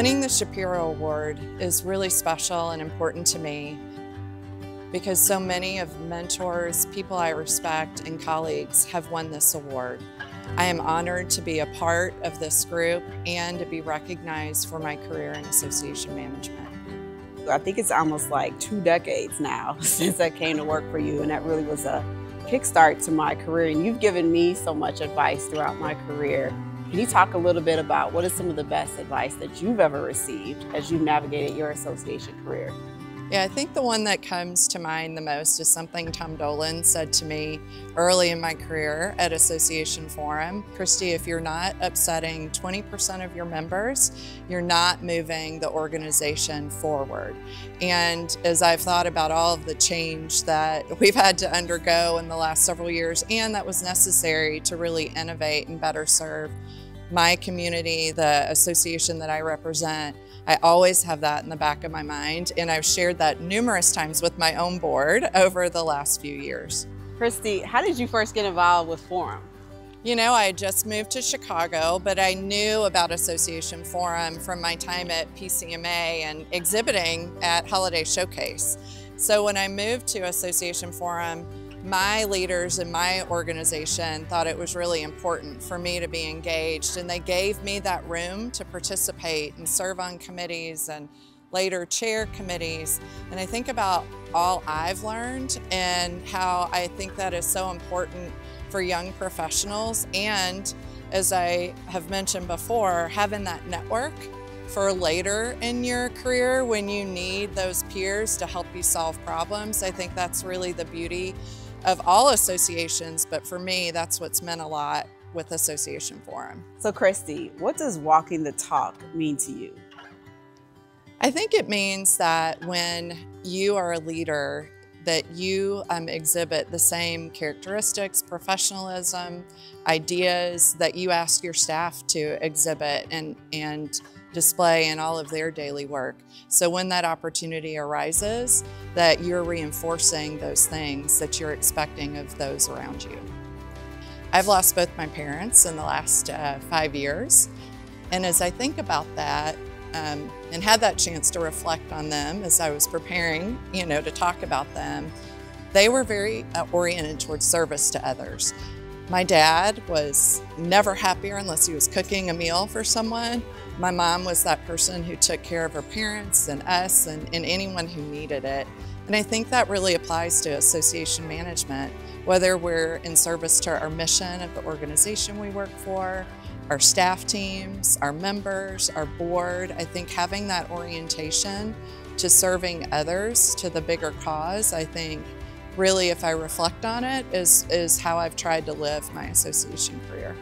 Winning the Shapiro Award is really special and important to me because so many of mentors, people I respect, and colleagues have won this award. I am honored to be a part of this group and to be recognized for my career in association management. I think it's almost like 2 decades now since I came to work for you, and that really was a kickstart to my career. And you've given me so much advice throughout my career. Can you talk a little bit about what is some of the best advice that you've ever received as you've navigated your association career? Yeah, I think the one that comes to mind the most is something Tom Dolan said to me early in my career at Association Forum. Christie, if you're not upsetting 20% of your members, you're not moving the organization forward. And as I've thought about all of the change that we've had to undergo in the last several years, and that was necessary to really innovate and better serve my community, the association that I represent, I always have that in the back of my mind, and I've shared that numerous times with my own board over the last few years. Christie, how did you first get involved with Forum? You know, I had just moved to Chicago, but I knew about Association Forum from my time at PCMA and exhibiting at Holiday Showcase. So when I moved to Association Forum, my leaders in my organization thought it was really important for me to be engaged, and they gave me that room to participate and serve on committees and later chair committees. And I think about all I've learned and how I think that is so important for young professionals, and as I have mentioned before, having that network for later in your career when you need those peers to help you solve problems. I think that's really the beauty of all associations, but for me, that's what's meant a lot with Association Forum. So Christie, what does walking the talk mean to you? I think it means that when you are a leader, that you exhibit the same characteristics, professionalism, ideas that you ask your staff to exhibit and display in all of their daily work. So when that opportunity arises, that you're reinforcing those things that you're expecting of those around you. I've lost both my parents in the last 5 years, and as I think about that and had that chance to reflect on them as I was preparing, to talk about them, they were very oriented towards service to others. My dad was never happier unless he was cooking a meal for someone. My mom was that person who took care of her parents and us and anyone who needed it. And I think that really applies to association management, whether we're in service to our mission of the organization we work for, our staff teams, our members, our board. I think having that orientation to serving others, to the bigger cause, I think really, if I reflect on it, is how I've tried to live my association career.